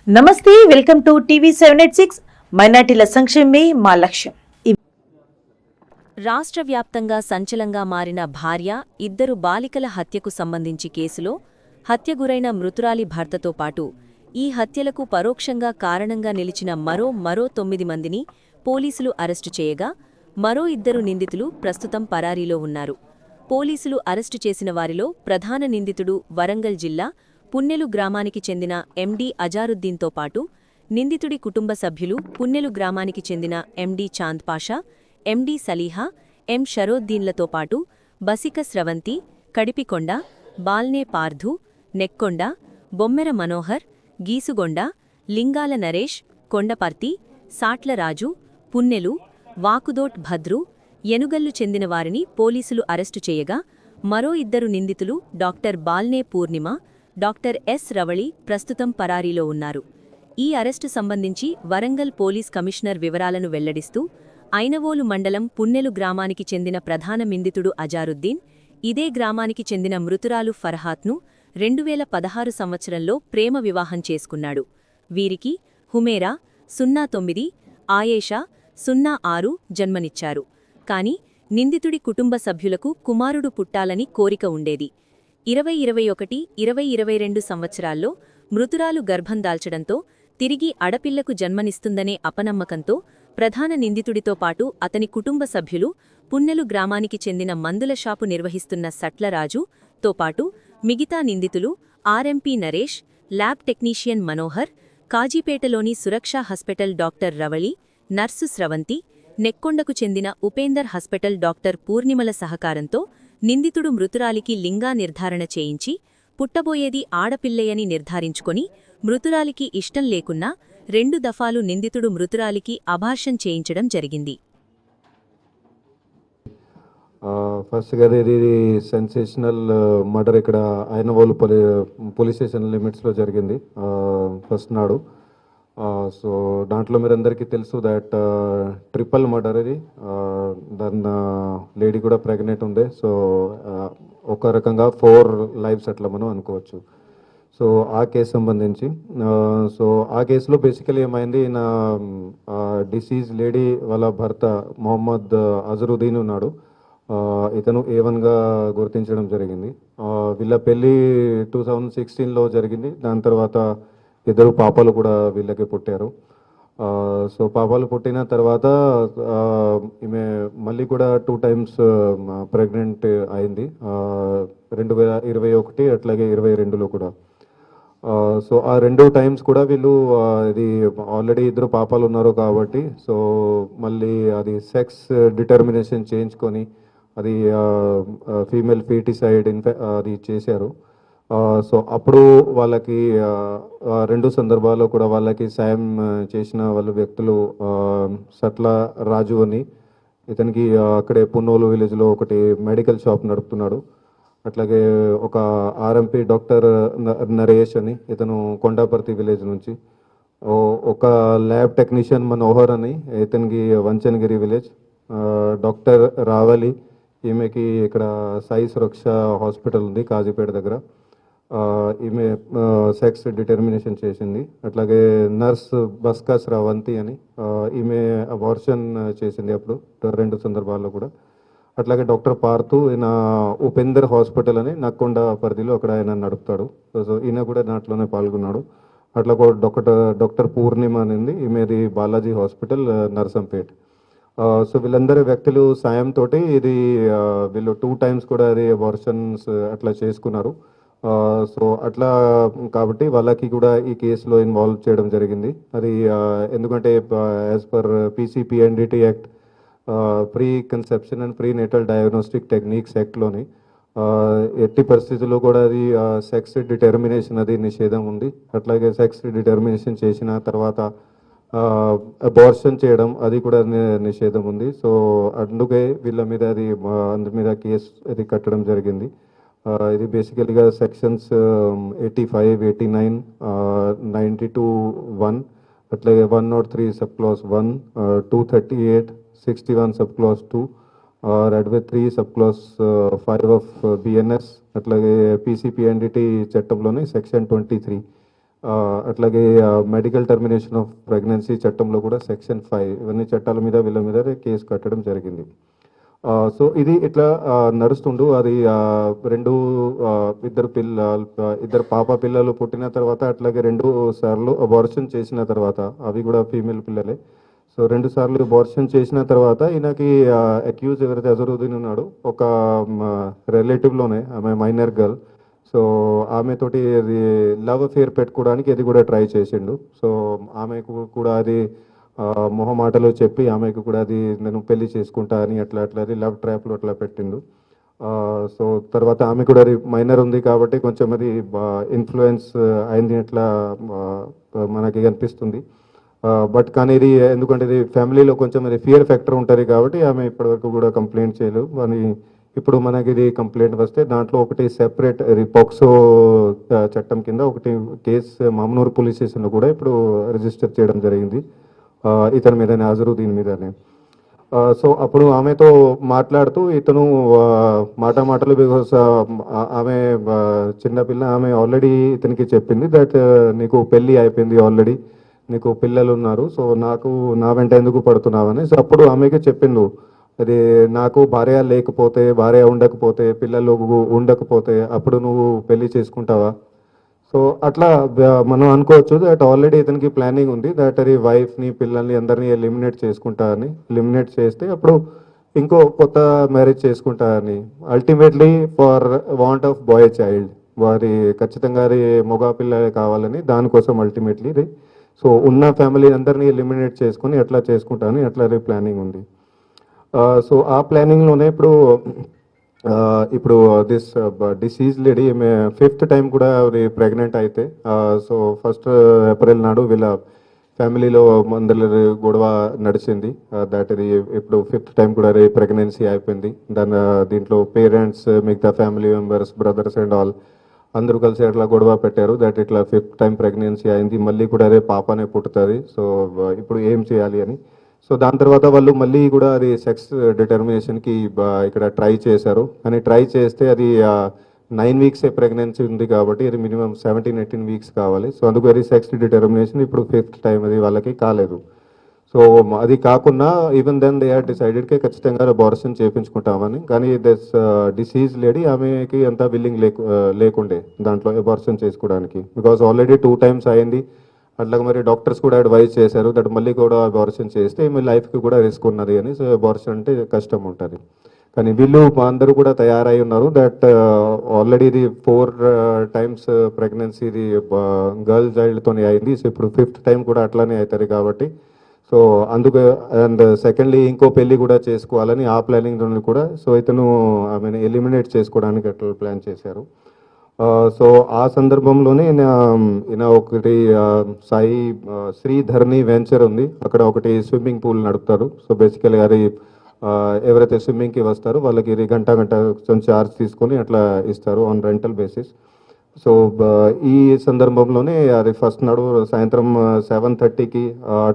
నమస్తే, welcome to TV 786. మైనార్టీల సంక్షేమమే మా లక్ష్యం. రాష్ట్ర వ్యాప్తంగా సంచలంగా మారిన భార్య, ఇద్దరు బాలికల హత్యకు సంబంధించి కేసులో హత్య గురైన మృతురాలి భర్తతో పాటు ఈ హత్యలకు పరోక్షంగా కారణంగా నిలిచిన మరో 9 మందిని పోలీసులు అరెస్టు చేయగా, మరో 2 నిందితులు ప్రస్తుతం పరారీలో ఉన్నారు. పోలీసులు అరెస్టు చేసిన వారిలో ప్రధాన నిందితుడు వరంగల్ జిల్లా పున్నెలు గ్రామానికి చెందిన ఎండి అజారుద్దీన్తో పాటు నిందితుడి కుటుంబ సభ్యులు పున్నెలు గ్రామానికి చెందిన ఎండి చాంద్ పాషా, ఎండి సలీహా, ఎం షరోద్దీన్లతో పాటు బసిక స్రవంతి, కడిపికొండ, బాల్నే పార్ధు, నెక్కొండ, బొమ్మెర మనోహర్, గీసుగొండ, లింగాల నరేష్, కొండపర్తి, సాట్ల రాజు, పున్నెలు, వాకుదోట్ భద్రు, ఎనుగల్లు చెందిన వారిని పోలీసులు అరెస్టు చేయగా, మరో 2 నిందితులు డాక్టర్ బాల్నే పూర్ణిమ, డాక్టర్ ఎస్ రవళి ప్రస్తుతం పరారీలో ఉన్నారు. ఈ అరెస్టు సంబంధించి వరంగల్ పోలీస్ కమిషనర్ వివరాలను వెల్లడిస్తూ, ఐనవోలు మండలం పున్నెలు గ్రామానికి చెందిన ప్రధాన నిందితుడు అజారుద్దీన్, ఇదే గ్రామానికి చెందిన మృతురాలు ఫర్హాత్ను 2016 సంవత్సరంలో ప్రేమ వివాహం చేసుకున్నాడు. వీరికి హుమేరా 09, ఆయేషా 06 జన్మనిచ్చారు. కాని నిందితుడి కుటుంబ సభ్యులకు కుమారుడు పుట్టాలని కోరిక ఉండేది. 2021, 2022 సంవత్సరాల్లో మృతురాలు గర్భం దాల్చడంతో తిరిగి అడపిల్లకు జన్మనిస్తుందనే అపనమ్మకంతో ప్రధాన నిందితుడితో పాటు అతని కుటుంబ సభ్యులు పున్నెలు గ్రామానికి చెందిన మందుల షాపు నిర్వహిస్తున్న సట్లరాజు తో పాటు మిగతా నిందితులు RMP Naresh, lab technician Manohar, కాజీపేటలోని Suraksha hospital doctor Ravali, nurse Sravanthi, నెక్కొండకు చెందిన ఉపేందర్ హాస్పిటల్ డాక్టర్ పూర్ణిమల సహకారంతో నిందితుడు మృతురాలికి లింగా నిర్ధారణ చేయించి, పుట్టబోయేది ఆడపిల్లయని నిర్ధారించుకొని, మృతురాలికి ఇష్టం లేకున్నా 2 దఫాలు నిందితుడు మృతురాలికి అబార్షన్ చేయించడం జరిగింది. ఫస్ట్ గారు ఇది సెన్సేషనల్ మర్డర్ ఇక్కడ ఐనవోలు పోలీస్ స్టేషన్ లిమిట్స్లో జరిగింది ఫస్ట్ నాడు. సో దాంట్లో మీరందరికీ తెలుసు దాట్ ట్రిపుల్ మర్డర్ ఇది. దాని లేడీ కూడా ప్రెగ్నెంట్ ఉండే. సో ఒక రకంగా 4 లైఫ్స్ అట్లా మనం అనుకోవచ్చు. సో ఆ కేసు సంబంధించి సో ఆ కేసులో బేసికలీ ఏమైంది, నా డిసీజ్ లేడీ వాళ్ళ భర్త మొహమ్మద్ అజరుద్దీన్ ఉన్నాడు. ఇతను A1గా గుర్తించడం జరిగింది. వీళ్ళ పెళ్ళి 2016లో జరిగింది. దాని తర్వాత 2 పాపలు కూడా వీళ్ళకి పుట్టారు. సో పాపాలు పుట్టిన తర్వాత ఈమె మళ్ళీ కూడా 2 టైమ్స్ ప్రెగ్నెంట్ అయింది. 2021 అట్లాగే 2022లో కూడా. సో ఆ 2 టైమ్స్ కూడా వీళ్ళు ఇది ఆల్రెడీ 2 పాపాలు ఉన్నారు కాబట్టి సో మళ్ళీ అది సెక్స్ డిటర్మినేషన్ చేయించుకొని అది ఫీమేల్ ఫీటిసైడ్ అది చేశారు. సో అప్పుడు వాళ్ళకి 2 సందర్భాల్లో కూడా వాళ్ళకి సాయం చేసిన వాళ్ళ వ్యక్తులు సట్ల రాజు అని, ఇతనికి అక్కడే పున్నోలు విలేజ్లో ఒకటి మెడికల్ షాప్ నడుపుతున్నాడు. అట్లాగే ఒక ఆర్ఎంపీ డాక్టర్ నరేష్ అని, ఇతను కొండాపర్తి విలేజ్ నుంచి. ఒక ల్యాబ్ టెక్నీషియన్ మనోహర్ అని, ఇతనికి వంచనగిరి విలేజ్. డాక్టర్ రావలి, ఈమెకి ఇక్కడ సాయి సురక్ష హాస్పిటల్ ఉంది కాజీపేట దగ్గర. ఈమె సెక్స్ డిటర్మినేషన్ చేసింది. అట్లాగే నర్స్ బస్కా స్రవంతి అని, ఈమె అబార్షన్ చేసింది అప్పుడు 2 సందర్భాల్లో కూడా. అట్లాగే డాక్టర్ పార్థు, ఈయన ఉపేందర్ హాస్పిటల్ అని నక్కొండ పరిధిలో అక్కడ ఆయన నడుపుతాడు. సో ఈయన కూడా దాంట్లోనే పాల్గొన్నాడు. అట్లా డాక్టర్ పూర్ణిమ అనేది, ఈమెది బాలాజీ హాస్పిటల్ నర్సంపేట్. సో వీళ్ళందరి వ్యక్తులు సాయంతో ఇది వీళ్ళు 2 టైమ్స్ కూడా అది అబార్షన్స్ అట్లా చేసుకున్నారు. సో అట్లా కాబట్టి వాళ్ళకి కూడా ఈ కేసులో ఇన్వాల్వ్ చేయడం జరిగింది. అది ఎందుకంటే as per PCPNDT act, pre conception and pre natal diagnostic techniques యాక్ట్లోని ఎట్టి పరిస్థితుల్లో కూడా అది సెక్స్ డిటర్మినేషన్ అది నిషేధం ఉంది. అట్లాగే సెక్స్ డిటర్మినేషన్ చేసిన తర్వాత అబార్షన్ చేయడం అది కూడా నిషేధం ఉంది. సో అందుకే వీళ్ళ మీద అది అందరి మీద కేసు అది కట్టడం జరిగింది. ఇది బేసికల్గా సెక్షన్స్ 85, 89, 92(1), అట్లాగే 103 sub class 1, 238, 61 sub class 2, అడ్వే 3 sub class 5 of BNS, అట్లాగే PCPNDT చట్టంలోని సెక్షన్ 23 అట్లాగే మెడికల్ టర్మినేషన్ ఆఫ్ ప్రెగ్నెన్సీ చట్టంలో కూడా సెక్షన్ 5 ఇవన్నీ చట్టాల మీద వీళ్ళ మీద కేసు కట్టడం జరిగింది. సో ఇది ఇట్లా నడుస్తుండు. అది ఇద్దరు పాప పిల్లలు పుట్టిన తర్వాత అట్లాగే 2 సార్లు అబార్షన్ చేసిన తర్వాత, అవి కూడా ఫీమేల్ పిల్లలే. సో 2 సార్లు అబార్షన్ చేసిన తర్వాత ఈయనకి అక్యూజ్ ఎవరైతే అజరుద్దీన్ ఉన్నాడో, ఒక రిలేటివ్లోనే ఆమె మైనర్ గర్ల్. సో ఆమెతోటి అది లవ్ అఫేర్ పెట్టుకోవడానికి అది కూడా ట్రై చేసిండు. సో ఆమెకు కూడా అది మొహమాటలు చెప్పి ఆమెకు కూడా అది నేను పెళ్లి చేసుకుంటా అని అట్లా అది లవ్ ట్రాప్లో అట్లా పెట్టిండు. సో తర్వాత ఆమె కూడా అది మైనర్ ఉంది కాబట్టి కొంచెం అది ఇన్ఫ్లుయెన్స్ అయింది అట్లా మనకి కనిపిస్తుంది. బట్ కానీ ఇది ఎందుకంటే ఇది ఫ్యామిలీలో కొంచెం అది ఫియర్ ఫ్యాక్టర్ ఉంటుంది కాబట్టి ఆమె ఇప్పటివరకు కూడా కంప్లైంట్ చేయలేదు. అని ఇప్పుడు మనకి ఇది కంప్లైంట్ వస్తే దాంట్లో ఒకటి సెపరేట్ పోక్సో చట్టం కింద ఒకటి కేసు మామనూరు పోలీస్ స్టేషన్లో కూడా ఇప్పుడు రిజిస్టర్ చేయడం జరిగింది ఇతని మీదనే, అజరుద్దీన్ మీదనే. సో అప్పుడు ఆమెతో మాట్లాడుతూ ఇతను మాటలు బికాస్ ఆమె చిన్నపిల్ల, ఆమె ఆల్రెడీ ఇతనికి చెప్పింది దట్ నీకు పెళ్ళి అయిపోయింది ఆల్రెడీ, నీకు పిల్లలు ఉన్నారు, సో నా వెంట ఎందుకు పడుతున్నావని. సో అప్పుడు ఆమెకి చెప్పిండు, అది నాకు భార్య ఉండకపోతే పిల్లలు ఉండకపోతే అప్పుడు నువ్వు పెళ్లి చేసుకుంటావా. సో అట్లా మనం అనుకోవచ్చు దట్ ఆల్రెడీ ఇతనికి ప్లానింగ్ ఉంది దట్ అది వైఫ్ని పిల్లల్ని అందరినీ ఎలిమినేట్ చేసుకుంటా అని. ఎలిమినేట్ చేస్తే అప్పుడు ఇంకో కొత్త మ్యారేజ్ చేసుకుంటా అని. Ultimately for want of bye child, వారి ఖచ్చితంగా అది మగ పిల్లలే కావాలని, దానికోసం అల్టిమేట్లీ ఇది. సో ఉన్న ఫ్యామిలీ అందరినీ ఎలిమినేట్ చేసుకుని ఎట్లా చేసుకుంటా అని అట్లా ప్లానింగ్ ఉంది. సో ఆ ప్లానింగ్లోనే ఇప్పుడు దిస్ డిసీజ్ లేడీ ఈమె 5th టైం కూడా ప్రెగ్నెంట్ అయితే, సో 1st ఏప్రిల్ నాడు వీళ్ళ ఫ్యామిలీలో అందరి గొడవ నడిచింది దట్ ఇది ఇప్పుడు 5th టైం కూడా ప్రెగ్నెన్సీ అయిపోయింది. దీంట్లో పేరెంట్స్, మిగతా family members, brothers and all అందరూ కలిసి అట్లా గొడవ పెట్టారు దట్ ఇట్లా 5th టైం ప్రెగ్నెన్సీ అయింది, మళ్ళీ కూడా పాపనే పుట్టుతుంది, సో ఇప్పుడు ఏం చేయాలి అని. సో దాని తర్వాత వాళ్ళు మళ్ళీ కూడా అది సెక్స్ డిటర్మినేషన్కి ఇక్కడ ట్రై చేశారు. కానీ ట్రై చేస్తే అది 9 weeks ప్రెగ్నెన్సీ ఉంది కాబట్టి ఇది మినిమం 17-18 weeks కావాలి. సో అందుకు అది సెక్స్ డిటర్మినేషన్ ఇప్పుడు 5th టైం అది వాళ్ళకి కాలేదు. సో అది కాకుండా ఈవెన్ దెన్ దే ఆర్ డిసైడెడ్కి ఖచ్చితంగా అబార్షన్ చేయించుకుంటామని. కానీ దిస్ డిసీజ్ లేడీ ఆమెకి అంత విల్లింగ్ లేకుండే దాంట్లో అబార్షన్ చేసుకోవడానికి, బికాజ్ ఆల్రెడీ 2 times అయింది. అట్లాగే మరి డాక్టర్స్ కూడా అడ్వైజ్ చేశారు దట్ మళ్ళీ కూడా అబార్షన్ చేస్తే మీ లైఫ్కి కూడా రిస్క్ ఉన్నది అని. సో అబార్షన్ అంటే కష్టం ఉంటుంది. కానీ వీళ్ళు అందరూ కూడా తయారై ఉన్నారు దట్ ఆల్రెడీ ఇది 4 times ప్రెగ్నెన్సీ ఇది గర్ల్ చైల్డ్తో అయింది. సో ఇప్పుడు 5th టైం కూడా అట్లానే అవుతుంది కాబట్టి సో అందుకు అండ్ సెకండ్లీ ఇంకో పెళ్లి కూడా చేసుకోవాలని ఆ ప్లానింగ్ కూడా. సో ఇతను ఆమెను ఎలిమినేట్ చేసుకోవడానికి అట్లా ప్లాన్ చేశారు. సో ఆ సందర్భంలోనే ఈయన ఒకటి సాయి శ్రీధర్ని వెంచర్ ఉంది, అక్కడ ఒకటి స్విమ్మింగ్ పూల్ నడుపుతారు. సో బేసికలీ అది ఎవరైతే స్విమ్మింగ్కి వస్తారో వాళ్ళకి ఇది గంట కొంచెం ఛార్జ్ తీసుకొని అట్లా ఇస్తారు ఆన్ రెంటల్ బేసిస్. సో ఈ సందర్భంలోనే అది ఫస్ట్ నాడు సాయంత్రం 7:30కి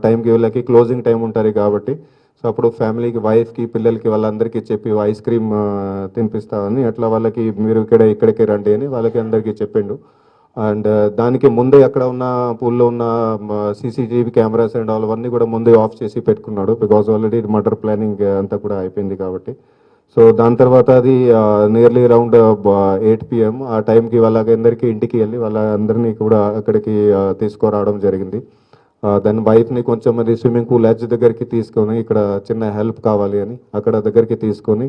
టైంకి వీళ్ళకి క్లోజింగ్ టైం ఉంటుంది కాబట్టి సో అప్పుడు ఫ్యామిలీకి, వైఫ్కి, పిల్లలకి వాళ్ళందరికీ చెప్పి ఐస్ క్రీమ్ తినిపిస్తామని అట్లా వాళ్ళకి మీరు ఇక్కడికి రండి అని వాళ్ళకి అందరికీ చెప్పిండు. అండ్ దానికి ముందే అక్కడ ఉన్న పూల్లో ఉన్న సీసీటీవీ కెమెరాస్ అండ్ అవన్నీ కూడా ముందే ఆఫ్ చేసి పెట్టుకున్నాడు బికాజ్ ఆల్రెడీ మర్డర్ ప్లానింగ్ అంతా కూడా అయిపోయింది కాబట్టి. సో దాని తర్వాత అది నియర్లీ అరౌండ్ 8 PM ఆ టైంకి వాళ్ళందరికీ ఇంటికి వెళ్ళి వాళ్ళందరినీ కూడా అక్కడికి తీసుకురావడం జరిగింది. దాని వైఫ్ని కొంచెం అది స్విమ్మింగ్ పూల్ ఎడ్జ్ దగ్గరికి తీసుకొని ఇక్కడ చిన్న హెల్ప్ కావాలి అని అక్కడ దగ్గరికి తీసుకొని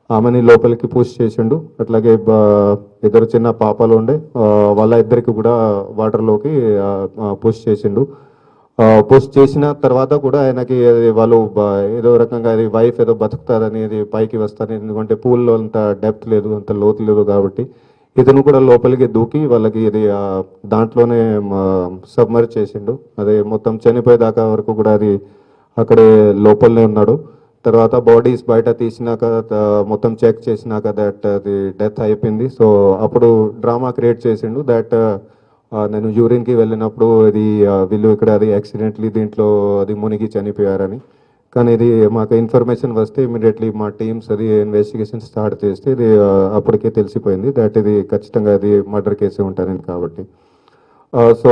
ఆమెని లోపలికి పుష్ చేసిండు. అట్లాగే ఇద్దరు చిన్న పాపలు ఉండే వాళ్ళ ఇద్దరికి కూడా వాటర్లోకి పుష్ చేసిండు. పుష్ చేసిన తర్వాత కూడా ఆయనకి వాళ్ళు ఏదో రకంగా అది వైఫ్ ఏదో బతుకుతారని అది పైకి వస్తారని, ఎందుకంటే పూల్లో అంత డెప్త్ లేదు, అంత లోతు లేదు కాబట్టి ఇతను కూడా లోపలికి దూకి వాళ్ళకి ఇది దాంట్లోనే సబ్మర్జ్ చేసిండు. అది మొత్తం చనిపోయేదాకా వరకు కూడా అది అక్కడే లోపలనే ఉన్నాడు. తర్వాత బాడీస్ బయట తీసినాక మొత్తం చెక్ చేసినాక దట్ అది డెత్ అయిపోయింది. సో అప్పుడు డ్రామా క్రియేట్ చేసిండు దట్ నేను యూరిన్కి వెళ్ళినప్పుడు అది వీళ్ళు ఇక్కడ అది యాక్సిడెంట్లీ దీంట్లో అది మునిగి చనిపోయారని. కానీ ఇది మాకు ఇన్ఫర్మేషన్ వస్తే ఇమీడియట్లీ మా టీమ్స్ అది ఇన్వెస్టిగేషన్ స్టార్ట్ చేస్తే ఇది అప్పటికే తెలిసిపోయింది దట్ ఇది ఖచ్చితంగా అది మర్డర్ కేసు ఉంటారని కాబట్టి. సో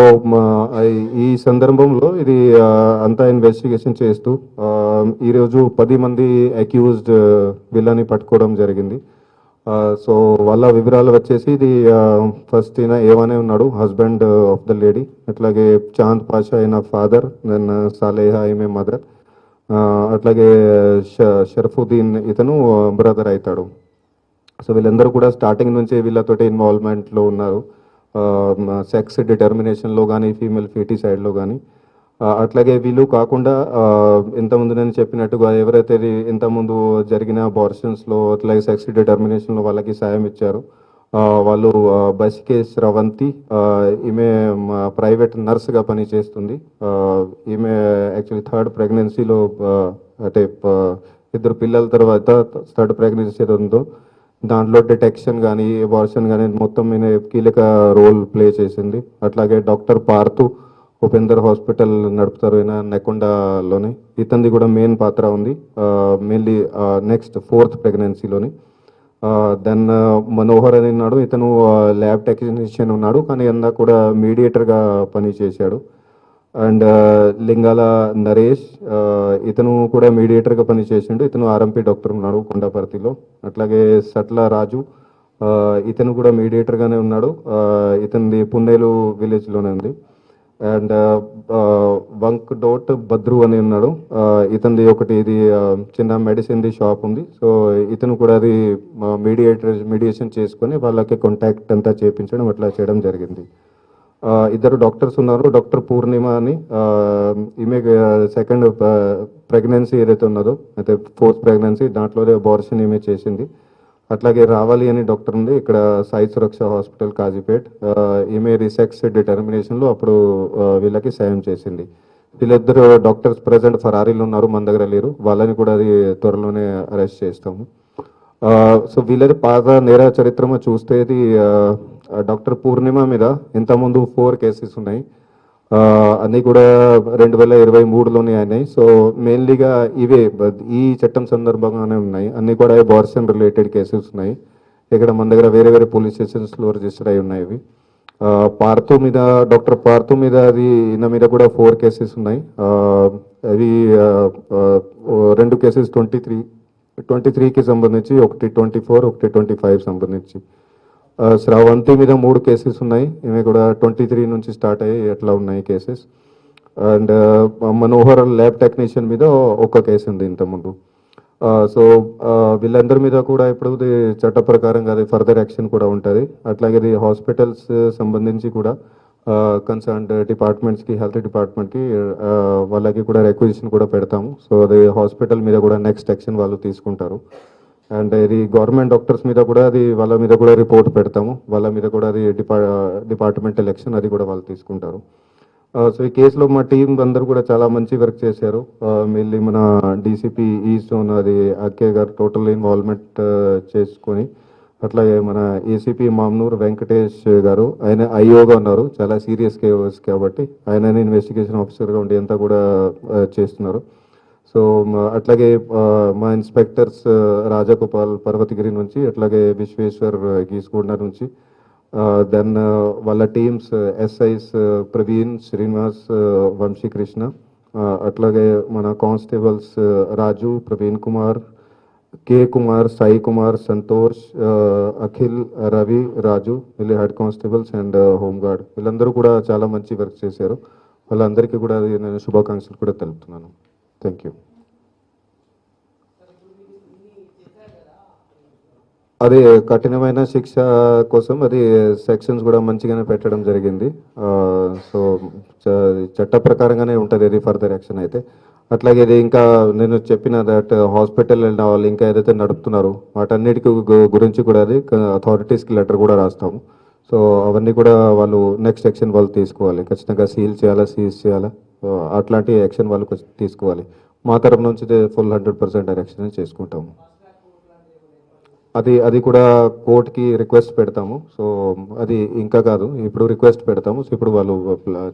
ఈ సందర్భంలో ఇది అంతా ఇన్వెస్టిగేషన్ చేస్తూ ఈరోజు 10 మంది అక్యూజ్డ్ వీళ్ళని పట్టుకోవడం జరిగింది. సో వాళ్ళ వివరాలు వచ్చేసి ఇది ఫస్ట్ ఈయన ఏవనే ఉన్నాడు, హస్బెండ్ ఆఫ్ ద లేడీ. అట్లాగే చాంద్ పాషా అయిన ఫాదర్, దెన్ సాలేహా ఈమె మదర్, అట్లాగే షరఫుద్దీన్ ఇతను బ్రదర్ అవుతాడు. సో వీళ్ళందరూ కూడా స్టార్టింగ్ నుంచి వీళ్ళతోటి ఇన్వాల్వ్మెంట్లో ఉన్నారు, సెక్స్ డిటర్మినేషన్లో కానీ ఫీమేల్ ఫీటిసైడ్లో కానీ. అట్లాగే వీళ్ళు కాకుండా ఇంతకుముందు నేను చెప్పినట్టుగా ఎవరైతే ఇంతకుముందు జరిగిన అబార్షన్స్లో అట్లాగే సెక్స్ డిటర్మినేషన్లో వాళ్ళకి సాయం ఇచ్చారు వాళ్ళు బసికే స్రవంతి, ఈమె ప్రైవేట్ నర్స్గా పనిచేస్తుంది. ఈమె యాక్చువల్లీ థర్డ్ ప్రెగ్నెన్సీలో అంటే 2 పిల్లల తర్వాత థర్డ్ ప్రెగ్నెన్సీ ఏదో ఉందో దాంట్లో డిటెక్షన్ కానీ అబార్షన్ కానీ మొత్తం ఈయన కీలక రోల్ ప్లే చేసింది. అట్లాగే డాక్టర్ పార్థు ఉపేందర్ హాస్పిటల్ నడుపుతారు ఈయన నెకొండలోనే, ఇతనిది కూడా మెయిన్ పాత్ర ఉంది మెయిన్లీ నెక్స్ట్ 4th ప్రెగ్నెన్సీలోని. దెన్ మనోహర్ అని ఉన్నాడు, ఇతను ల్యాబ్ టెక్నీషియన్ ఉన్నాడు కానీ అందా కూడా మీడియేటర్గా పనిచేశాడు. అండ్ లింగాల నరేష్, ఇతను కూడా మీడియేటర్గా పనిచేసిండు, ఇతను ఆర్ఎంపీ డాక్టర్ ఉన్నాడు కొండాపర్తిలో. అట్లాగే సట్ల రాజు, ఇతను కూడా మీడియేటర్గానే ఉన్నాడు, ఇతనిది పున్నేలు విలేజ్లోనే ఉంది. అండ్ వంక్ డోట్ బద్రు అని ఉన్నాడు, ఇతనిది ఒకటి ఇది చిన్న మెడిసిన్ది షాప్ ఉంది. సో ఇతను కూడా అది మీడియేషన్ చేసుకొని వాళ్ళకి కాంటాక్ట్ అంతా చేయించడం అట్లా చేయడం జరిగింది. 2 డాక్టర్స్ ఉన్నారు, డాక్టర్ పూర్ణిమ అని, ఈమె సెకండ్ ప్రెగ్నెన్సీ ఏదైతే ఉన్నదో అయితే 4th ప్రెగ్నెన్సీ దాంట్లోనే అబార్షన్ ఈమె చేసింది. అట్లాగే రావాలి అని డాక్టర్ ఉంది ఇక్కడ సాయి సురక్ష హాస్పిటల్ కాజీపేట్, ఈమె సెక్స్ డిటర్మినేషన్లో అప్పుడు వీళ్ళకి సాయం చేసింది. వీళ్ళిద్దరు డాక్టర్స్ ప్రజెంట్ ఫరారీలో ఉన్నారు, మన దగ్గర లేరు, వాళ్ళని కూడా అది త్వరలోనే అరెస్ట్ చేస్తాము. సో వీళ్ళది పాత నేర చరిత్రము చూస్తే ఇది డాక్టర్ పూర్ణిమ మీద ఇంతకుముందు 4 కేసెస్ ఉన్నాయి, అన్నీ కూడా 2023లోనే అయినాయి. సో మెయిన్లీగా ఇవే ఈ చట్టం సందర్భంగానే ఉన్నాయి, అన్నీ కూడా అబార్షన్ రిలేటెడ్ కేసెస్ ఉన్నాయి. ఇక్కడ మన దగ్గర వేరే వేరే పోలీస్ స్టేషన్స్లో రిజిస్టర్ అయి ఉన్నాయి ఇవి. పార్థు మీద, డాక్టర్ పార్థు మీద అది ఈయన మీద కూడా 4 కేసెస్ ఉన్నాయి. అవి 2 కేసెస్ 23కి సంబంధించి, ఒకటి 24, ఒకటి 25 సంబంధించి. శ్రావంతి మీద 3 కేసెస్ ఉన్నాయి, ఇవి కూడా 23 నుంచి స్టార్ట్ అయ్యి ఎట్లా ఉన్నాయి cases. And Manohar lab technician మీద 1 కేసు ఉంది ఇంతకుముందు. సో వీళ్ళందరి మీద కూడా ఇప్పుడు చట్ట ప్రకారంగా అది ఫర్దర్ యాక్షన్ కూడా ఉంటుంది. అట్లాగే ఇది హాస్పిటల్స్ సంబంధించి కూడా కన్సర్న్డ్ డిపార్ట్మెంట్స్కి, హెల్త్ డిపార్ట్మెంట్కి వాళ్ళకి కూడా రిక్వెజిషన్ కూడా పెడతాము. సో అది హాస్పిటల్ మీద కూడా నెక్స్ట్ యాక్షన్ వాళ్ళు తీసుకుంటారు. అండ్ ఇది గవర్నమెంట్ డాక్టర్స్ మీద కూడా అది వాళ్ళ మీద కూడా రిపోర్ట్ పెడతాము, వాళ్ళ మీద కూడా అది డిపార్ట్మెంటల్ యాక్షన్ అది కూడా వాళ్ళు తీసుకుంటారు. సో ఈ కేసులో మా టీం అందరూ కూడా చాలా మంచి వర్క్ చేశారు. మెయిన్లీ మన డీసీపీ ఈస్ట్ అది అక్కే గారు టోటల్ ఇన్వాల్వ్మెంట్ చేసుకొని, అట్లాగే మన ఏసీపీ మామ్నూర్ వెంకటేష్ గారు, ఆయన ఐఓగా ఉన్నారు, చాలా సీరియస్ కేస్ కాబట్టి ఆయన ఇన్వెస్టిగేషన్ ఆఫీసర్గా ఉండి అంతా కూడా చేస్తున్నారు. సో అట్లాగే మా ఇన్స్పెక్టర్స్ రాజగోపాల్ పర్వతగిరి నుంచి, అట్లాగే విశ్వేశ్వర్ గీస్గూడ నుంచి, దెన్ వాళ్ళ టీమ్స్ ఎస్ఐస్ ప్రవీణ్, శ్రీనివాస్, వంశీకృష్ణ, అట్లాగే మన కానిస్టేబుల్స్ రాజు, ప్రవీణ్ కుమార్, కే కుమార్, సాయి కుమార్, సంతోష్, అఖిల్, రవి, రాజు, వీళ్ళు హెడ్ కానిస్టేబుల్స్ అండ్ హోంగార్డ్, వీళ్ళందరూ కూడా చాలా మంచి వర్క్ చేశారు. వాళ్ళందరికీ కూడా నేను శుభాకాంక్షలు కూడా తెలుపుతున్నాను. Thank you. అది కఠినమైన శిక్ష కోసం అది సెక్షన్స్ కూడా మంచిగానే పెట్టడం జరిగింది. సో చట్ట ప్రకారంగానే ఉంటుంది అది ఫర్దర్ యాక్షన్ అయితే. అట్లాగే ఇది ఇంకా నేను చెప్పిన దట్ హాస్పిటల్ వెళ్ళిన వాళ్ళు ఇంకా ఏదైతే నడుపుతున్నారో వాటన్నిటికి గురించి కూడా అది అథారిటీస్కి లెటర్ కూడా రాస్తాము. సో అవన్నీ కూడా వాళ్ళు నెక్స్ట్ యాక్షన్ వాళ్ళు తీసుకోవాలి, ఖచ్చితంగా సీజ్ చేయాలా, అట్లాంటి యాక్షన్ వాళ్ళు తీసుకోవాలి. మా తరపు నుంచి ఫుల్ 100% యాక్షన్ చేసుకుంటాము. అది కూడా కోర్టుకి రిక్వెస్ట్ పెడతాము. సో అది ఇంకా కాదు, ఇప్పుడు రిక్వెస్ట్ పెడతాము. సో ఇప్పుడు వాళ్ళు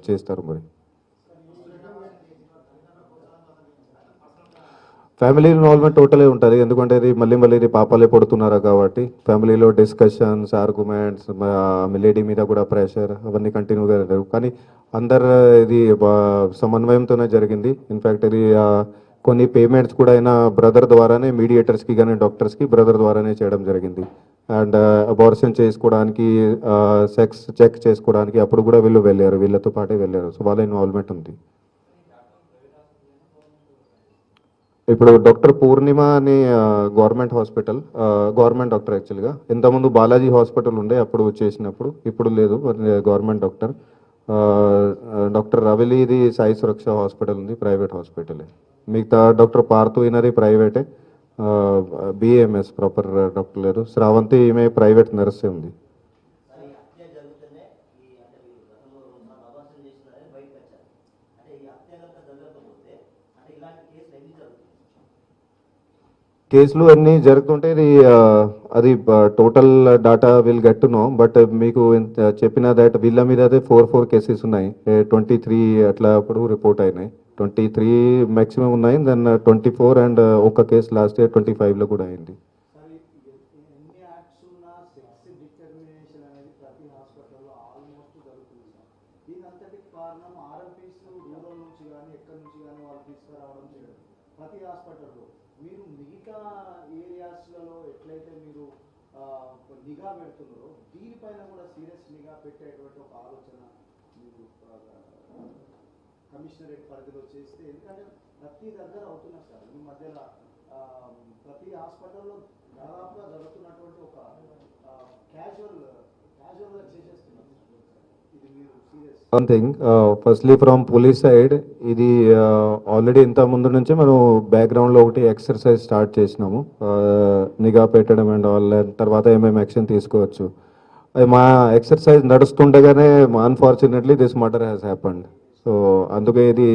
చేస్తారు. మరి ఫ్యామిలీ ఇన్వాల్వ్మెంట్ టోటలే ఉంటుంది, ఎందుకంటే ఇది మళ్ళీ ఇది పాపాలే పడుతున్నారు కాబట్టి ఫ్యామిలీలో డిస్కషన్స్, ఆర్గ్యుమెంట్స్, లేడీ మీద కూడా ప్రెషర్ అవన్నీ కంటిన్యూగా లేవు. కానీ అందరు ఇది సమన్వయంతోనే జరిగింది. ఇన్ఫ్యాక్ట్ ఇది కొన్ని పేమెంట్స్ కూడా అయినా బ్రదర్ ద్వారానే, మీడియేటర్స్కి కానీ డాక్టర్స్కి బ్రదర్ ద్వారానే చేయడం జరిగింది. అండ్ అబార్షన్ చేసుకోవడానికి, సెక్స్ చెక్ చేసుకోవడానికి అప్పుడు కూడా వీళ్ళు వెళ్ళారు, వీళ్ళతో పాటే వెళ్ళారు. సో వాళ్ళ ఇన్వాల్వ్మెంట్ ఉంది. ఇప్పుడు డాక్టర్ పూర్ణిమ అని గవర్నమెంట్ హాస్పిటల్, గవర్నమెంట్ డాక్టర్ యాక్చువల్గా. ఇంతకుముందు బాలాజీ హాస్పిటల్ ఉండే అప్పుడు చేసినప్పుడు, ఇప్పుడు లేదు, గవర్నమెంట్ డాక్టర్. డాక్టర్ రవిలి ఇది సాయి సురక్ష హాస్పిటల్ ఉంది, ప్రైవేట్ హాస్పిటల్. మిగతా డాక్టర్ పార్థు ఇనరి ప్రైవేటే, బిఏఎంఎస్ ప్రాపర్ డాక్టర్ లేరు. శ్రావంతి ఈమె ప్రైవేట్ నర్సే ఉంది. కేసులు అన్నీ జరుగుతుంటే అది total data will get to know. But మీకు చెప్పిన దట్ వీళ్ళ మీద అయితే 4 కేసెస్ ఉన్నాయి. 23 అట్లా అప్పుడు రిపోర్ట్ అయినాయి. 23 మ్యాక్సిమం ఉన్నాయి, దెన్ 24 అండ్ ఒక కేసు లాస్ట్ ఇయర్ 25లో కూడా అయింది. ప్రతి హాస్పిటల్లో మీరు మిగతా ఏరియాస్లలో ఎట్లయితే మీరు నిఘా పెడుతున్నారో దీనిపైన కూడా సీరియస్ నిఘా పెట్టేటువంటి ఒక ఆలోచన మీరు కమిషనరేట్ పరిధిలో చేస్తే, ఎందుకంటే ప్రతి దగ్గర అవుతున్నారు సార్ ఈ మధ్యలో ప్రతి హాస్పిటల్లో దాదాపుగా జరుగుతున్నటువంటి ఒక క్యాజువల్గా చేసేస్తున్నారు. ఇది మీరు serious one thing, firstly from police side ఇది ఆల్రెడీ ఇంత ముందు నుంచే మనం బ్యాక్గ్రౌండ్లో ఒకటి ఎక్సర్సైజ్ స్టార్ట్ చేసినాము, నిఘా పెట్టడం అండ్ ఆల్. తర్వాత ఏమేమి యాక్షన్ తీసుకోవచ్చు మా ఎక్సర్సైజ్ నడుస్తుండగానే unfortunately this murder has happened. So అందుకే ఇది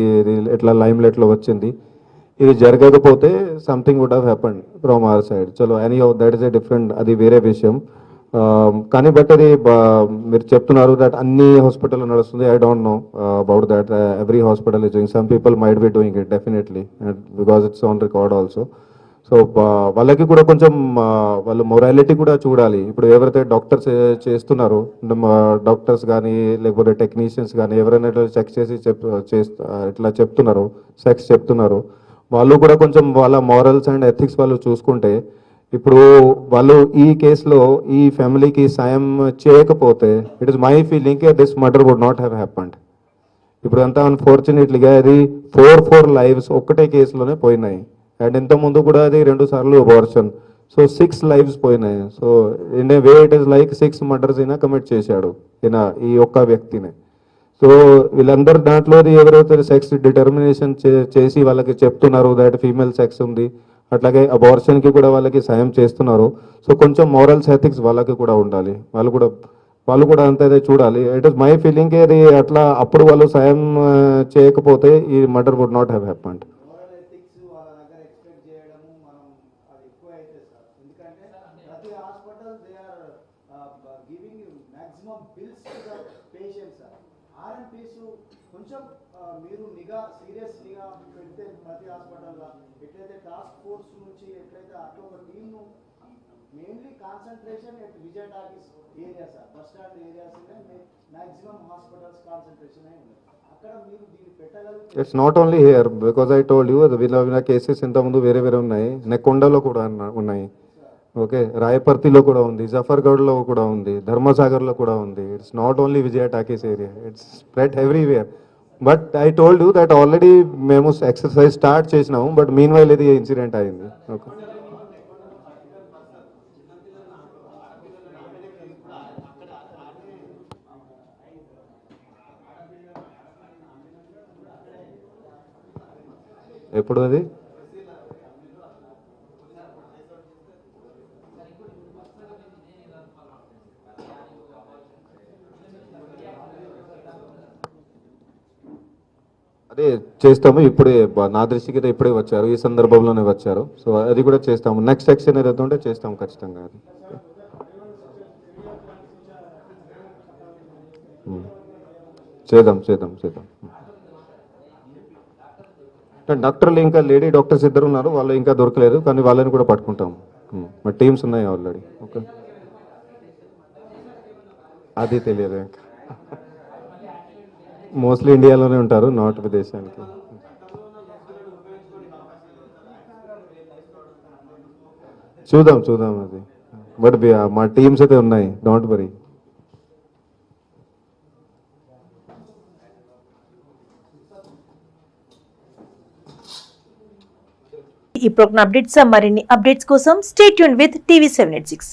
ఇట్లా లైమ్ లైట్లో వచ్చింది. ఇది జరగకపోతే something would have happened from our side. చలో anyhow that is a different, అది వేరే విషయం. కానీ బట్ అది మీరు చెప్తున్నారు దట్ అన్ని హాస్పిటల్ నడుస్తుంది. I don't know about that. Every hospital is doing, some people might be doing it definitely, because it's on record also. So వాళ్ళకి కూడా కొంచెం వాళ్ళు మొరాలిటీ కూడా చూడాలి. ఇప్పుడు ఎవరైతే డాక్టర్స్ చేస్తున్నారో, డాక్టర్స్ కానీ లేకపోతే టెక్నీషియన్స్ కానీ ఎవరైనా ఇట్లా చెక్ చేసి ఇట్లా చెప్తున్నారో, సెక్స్ చెప్తున్నారో, వాళ్ళు కూడా కొంచెం వాళ్ళ మారల్స్ అండ్ ఎథిక్స్ వాళ్ళు చూసుకుంటే, ఇప్పుడు వాళ్ళు ఈ కేసులో ఈ ఫ్యామిలీకి సాయం చేయకపోతే it is my feeling this murder would not have happened. ఇప్పుడు అంతా అన్ఫార్చునేట్లీగా అది 4 లైవ్స్ ఒక్కటే కేసులోనే పోయినాయి. అండ్ ఇంతకుముందు కూడా అది 2 సార్లు అబార్షన్. సో 6 లైవ్స్ పోయినాయి. So in a way it is like 6 murders ఈయన కమిట్ చేశాడు, ఈయన ఈ ఒక్క వ్యక్తిని. సో వీళ్ళందరి దాంట్లో ఎవరైతే సెక్స్ డిటర్మినేషన్ చేసి వాళ్ళకి చెప్తున్నారు దట్ ఫీమేల్ సెక్స్ ఉంది, అట్లాగే అబార్షన్కి కూడా వాళ్ళకి సాయం చేస్తున్నారు. సో కొంచెం మోరల్స్ ఎథిక్స్ వాళ్ళకి కూడా ఉండాలి, వాళ్ళు కూడా అంతే చూడాలి. ఇట్ ఇస్ మై ఫీలింగ్ అది అట్లా అప్పుడు వాళ్ళు సాయం చేయకపోతే ఈ murder would not have happened. కొంచెం మీరు నిఘా సీరియస్ నిఘా పెడితే ప్రతి హాస్పిటల్లో ఎట్లయితే టాస్క్ ఫోర్స్ నుంచి ఎట్లయితే అట్లా ఒక టీమ్ను mainly concentration at Vijay talkies area sir, bus stand areas maximum hospitals concentration అయి ఉన్నాయి. అక్కడ మీరు దీన్ని పెట్టగలిగితే it's not only here, because I told you వీళ్ళ కేసెస్ ఇంతకుముందు వేరే ఉన్నాయి. నెక్కొండలో కూడా ఉన్నాయి, ఓకే, రాయపర్తిలో కూడా ఉంది, జఫర్గఢ్లో కూడా ఉంది, ధర్మసాగర్లో కూడా ఉంది. It's not only Vijaya talkies area, it's spread everywhere. But I told you that already మేము ఎక్సర్సైజ్ స్టార్ట్ చేసినాము, బట్ మీన్ వైల్ ఇది ఇన్సిడెంట్ అయింది. ఓకే, ఎప్పుడు అది అదే చేస్తాము. ఇప్పుడే నా దృష్టికి అయితే ఇప్పుడే వచ్చారు, ఈ సందర్భంలోనే వచ్చారు. సో అది కూడా చేస్తాము. నెక్స్ట్ యాక్షన్ ఏదైతే ఉంటే చేస్తాము ఖచ్చితంగా. అది చేద్దాం. డాక్టర్లు ఇంకా లేడీ డాక్టర్స్ ఇద్దరు ఉన్నారు, వాళ్ళు ఇంకా దొరకలేదు, కానీ వాళ్ళని కూడా పట్టుకుంటాం. మా టీమ్స్ ఉన్నాయి ఆల్రెడీ. ఓకే, అది తెలియదు ఇంకా. మోస్ట్లీ ఇండియాలోనే ఉంటారు, నాట్ విదేశానికి. చూద్దాం అది. బట్ మా టీమ్స్ అయితే ఉన్నాయి, డోంట్ వరీ. ఈ ప్రోగ్రామ్ అప్డేట్స్ మరిన్ని అప్డేట్స్ కోసం స్టే ట్యూన్ విత్ టీవీ 786.